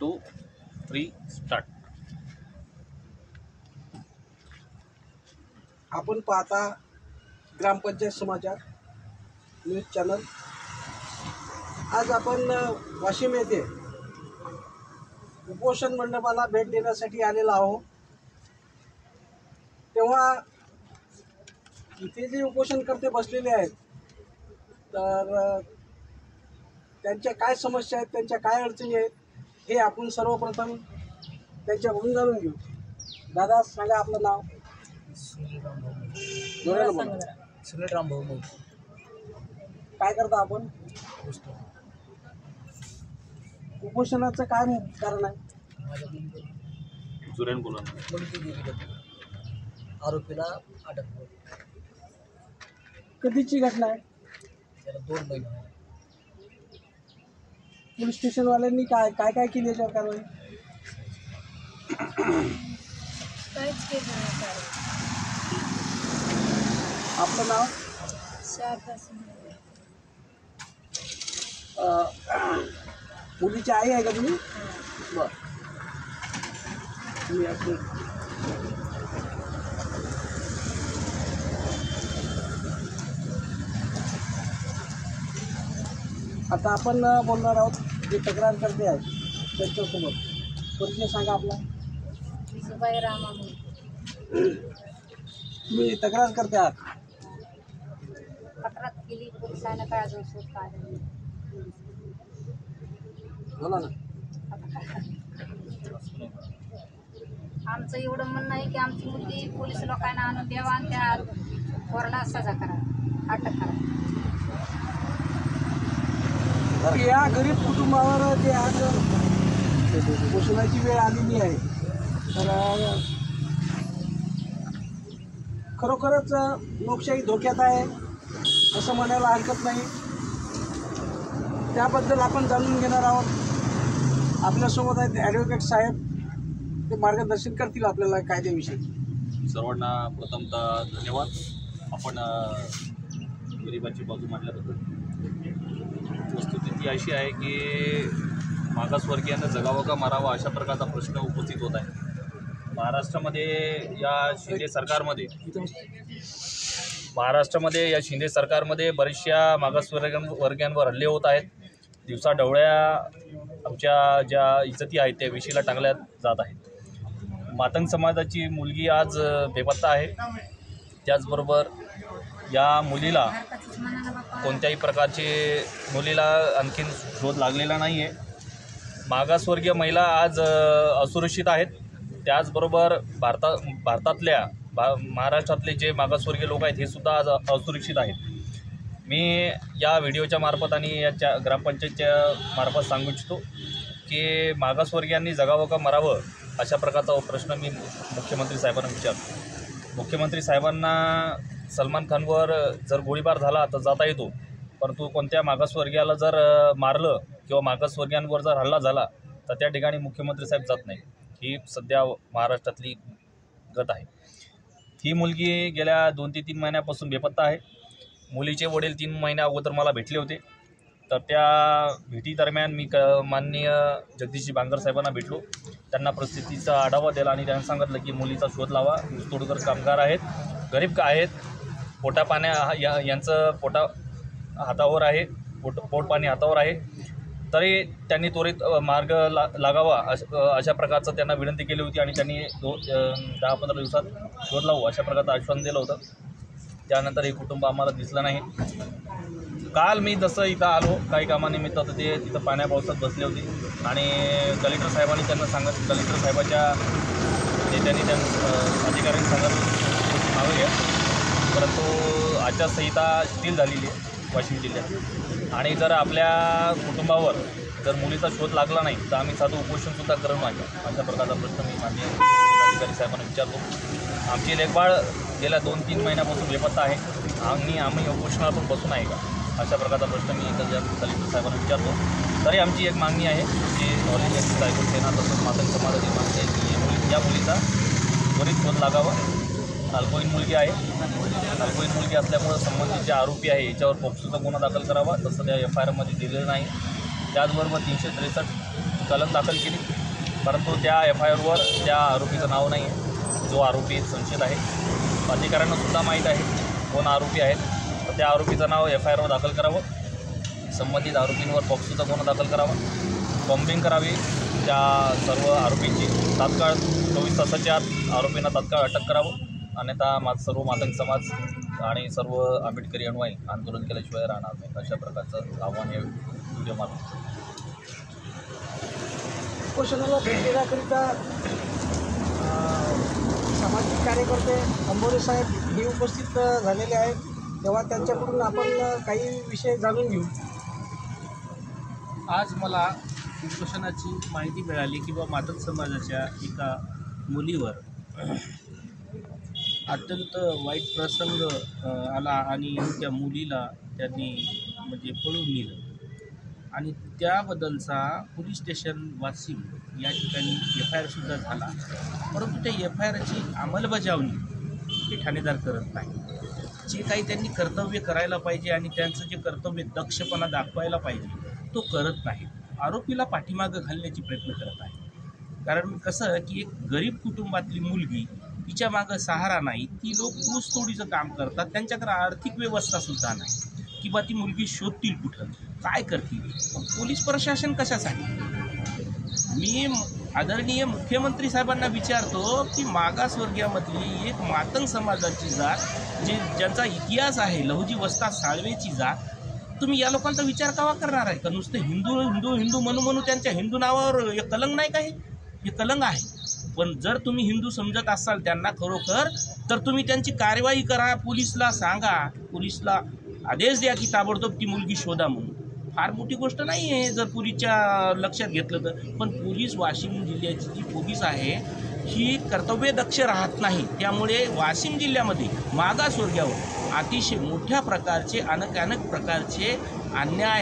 2 3 start. आपण पाहता ग्रामपंचायत समाचार news channel. आज आपण वाशिम येथे उपोषण मंडपाला भेट देण्यासाठी आलेलो आहोत. तेव्हा इथे जे उपोषणकर्ते बसलेले आहेत तर त्यांच्या काय समस्या आहेत, त्यांच्या काय अडचणी आहेत हे आपण सर्वप्रथम त्यांच्याकडून जाणून घेऊ. दादा सांगा आपलं नाव. सुनील रामभाऊ मोग. काय करता आपण? उपोषणाचं काय कारण आहे? जुरेन बोला. आरोपीला अटक. कधीची घटना आहे? त्याला 2 महिने. पोलीस स्टेशनवाल्यांनी काय काय काय केली याच्यावर कारवाई? काहीच केलं नाही कारवाई. आपलं नाव? शारदा सिंह. मुलीची आई आहे का तुम्ही? बरं. तुम्ही असं आता आपण बोलणार आहोत जे तक्रार करते आहेत त्यांच्यासोबत. परिचय सांगा आपला. सुबाई रामा म्हणून तुम्ही तक्रार करते आहात. तक्रार केली, पोलिसांना काळाजवळ शोध काढली. बोला ना. आमचं एवढं म्हणणं आहे की आमची मुलगी पोलीस लोकांना आणून द्यावा आणि त्या पोराला सजा करा, अटक करा. या गरीब कुटुंबावर जे आज उपोषणाची वेळ आलेली आहे तर खरोखरच लोकशाही धोक्यात आहे असं म्हणायला हरकत नाही. त्याबद्दल आपण जाणून घेणार आहोत. आपल्यासोबत आहेत ॲडव्होकेट साहेब, ते मार्गदर्शन करतील आपल्याला कायद्याविषयी. सर्वांना प्रथमतः धन्यवाद. आपण गरिबाची बाजू मांडल्याबद्दल. वस्तुस्थिती अशी आहे की मागासवर्गीयांना जगावं का मारावं अशा प्रकारचा प्रश्न उपस्थित होत आहे. महाराष्ट्रामध्ये या शिंदे सरकारमध्ये बऱ्याचशा मागासवर्गीयांवर हल्ले होत आहेत. दिवसाढवळ्या आमच्या ज्या इज्जती आहेत त्या विषयीला टांगल्या जात आहेत. मातंग समाजाची मुलगी आज बेपत्ता आहे. त्याचबरोबर या मुलीला कोणत्याही प्रकारचे आणखीन शोध लागलेला नाही आहे. मागासवर्गीय महिला आज असुरक्षित आहेत. त्याचबरोबर महाराष्ट्रातले जे मागासवर्गीय लोक आहेत हे सुद्धा आज असुरक्षित आहेत. मी या व्हिडिओच्या मार्फत आणि याच्या ग्रामपंचायतच्या मार्फत सांगू इच्छितो की मागासवर्गीयांनी जगावं का मरावं अशा प्रकारचा प्रश्न मी मुख्यमंत्री साहेबांना विचारतो. मुख्यमंत्री साहेबांना सलमान खानवर जर गोळीबार झाला तर जाता येतो, परंतु कोणत्या मागासवर्गीयाला जर मारलं किंवा मागासवर्गीयांवर जर हल्ला झाला तर त्या ठिकाणी मुख्यमंत्री साहेब जात नाही. ही सध्या महाराष्ट्रातली गत आहे. ही मुलगी गेल्या 2 ते 3 महिन्यापासून बेपत्ता आहे. मुलीचे वडील 3 महिन्या अगोदर मला भेटले होते. तर त्या भेटीदरम्यान मी माननीय जगदीशजी बांगर साहेबांना भेटलो. त्यांना परिस्थितीचा आढावा दिला आणि त्यांनी सांगितलं की मुलीचा शोध लावा. ऊसतोडकर कामगार आहेत, गरीब आहेत, यांचं हातावर आहे, पोटपाणी हातावर आहे. तरी त्यांनी त्वरित मार्ग लागावा अशा प्रकारचं त्यांना विनंती केली होती आणि त्यांनी 10-15 दिवसात शोध लावू अशा प्रकारचं आश्वासन दिलं होतं. त्यानंतर हे कुटुंब आम्हाला दिसलं नाही. काल मी जसं इथं आलो काही कामानिमित्त तर ते तिथं पाण्यापावसात बसले होते आणि कलेक्टर साहेबांनी त्यांना कलेक्टर साहेबाच्या नेत्यांनी अधिकाऱ्यांनी सांगितलं नावं घ्या, परंतु आचारसंहिता शिथिल झालेली आहे वाशिम जिल्ह्यात. आणि जर आपल्या कुटुंबावर जर मुलीचा शोध लागला नाही तर आम्ही साधं उपोषणसुद्धा करू नये अशा प्रकारचा प्रश्न मी माननीय अधिकारी साहेबांना विचारतो. आमची लेकबाळ गेल्या 2-3 महिन्यापासून बेपत्ता आहे आणि आम्ही उपोषणातून बसून आहे का अशा प्रकारचा प्रश्न मी कलेक्टर साहेबांना विचारतो. तरी आमची एक मागणी आहे की ऑल इंडिया सायकल सेना तसंच मातंग समाजाची मागणी आहे की या मुलीचा त्वरित शोध लागावा. अल्पवयीन मुलगी आहे. अल्पवयीन मुलगी असल्यामुळं संबंधित जे आरोपी आहे याच्यावर पोक्सोचा गुन्हा दाखल करावा, तसं त्या FIR मध्ये दिलेलं नाही. त्याचबरोबर 363 कलम दाखल केली, परंतु त्या FIRवर त्या आरोपीचं नाव नाही आहे, जो आरोपी संशयित आहे. अधिकाऱ्यांनासुद्धा माहीत आहे कोण आरोपी आहेत, तर त्या आरोपीचं नाव FIRवर दाखल करावं. संबंधित आरोपींवर पॉक्सोचा गुन्हा दाखल करावा, बॉम्बिंग करावी. त्या सर्व आरोपींची तात्काळ 24 तासाच्या आत आरोपींना तात्काळ अटक करावं. अन्यथा सर्व मातंग समाज आणि सर्व आंबेडकरी अनुयायी आंदोलन केल्याशिवाय राहणार नाही, अशा प्रकारचं आव्हान या व्हिडिओ मार्फत. उपोषणाला भेट देण्याकरिता सामाजिक कार्यकर्ते अंबोरे साहेब हे उपस्थित झालेले आहेत, तेव्हा त्यांच्याकडून आपण काही विषय जाणून घेऊ. आज मला उपोषणाची माहिती मिळाली की बाबा मातंग समाजाच्या एका मुलीवर अत्यंत वाईट प्रसंग आला आणि त्या मुलीला त्यांनी म्हणजे पळून नेलं आणि त्याबद्दलचा पोलीस स्टेशन वाशिम या ठिकाणी FIRसुद्धा झाला. परंतु त्या FIRची अंमलबजावणी ते ठाणेदार करत नाही. जे काही त्यांनी कर्तव्य करायला पाहिजे आणि त्यांचं जे कर्तव्य दक्षपणा दाखवायला पाहिजे तो करत नाही. आरोपीला पाठीमागं घालण्याची प्रयत्न करत आहे. कारण कसं की एक गरीब कुटुंबातली मुलगी, तिच्या मागं सहारा नाही, ती लोक ऊसतोडीचं काम करतात, त्यांच्याकडे आर्थिक व्यवस्थासुद्धा नाही की बा ती मुलगी शोधतील कुठं, काय करतील. पोलीस प्रशासन कशासाठी. मी आदरणीय मुख्यमंत्री साहेबांना विचारतो की मागासवर्गीयामधली एक मातंग समाजाची जात, ज्यांचा इतिहास आहे, लहुजी वस्ताद साळवेची जात, तुम्ही या लोकांचा विचार कावा करणार आहे का. नुसतं हिंदू हिंदू हिंदू म्हणून त्यांच्या हिंदू नावावर एक कलंक नाही का. हे कलंक आहे. पण जर तुम्ही हिंदू समजत असाल त्यांना खरोखर, तर तुम्ही त्यांची कारवाई करा. पोलिसला सांगा, पोलिसला आदेश द्या की ताबडतोब ती मुलगी शोधा म्हणून. फार मोठी गोष्ट नाही आहे जर पोलीसच्या लक्षात घेतलं तर. पण पोलीस, वाशिम जिल्ह्याची जी पोलीस आहे ही कर्तव्यदक्ष राहत नाही. त्यामुळे वाशिम जिल्ह्यामध्ये मागासवर्गीयावर अतिशय मोठ्या प्रकारचे अनेक प्रकारचे अन्याय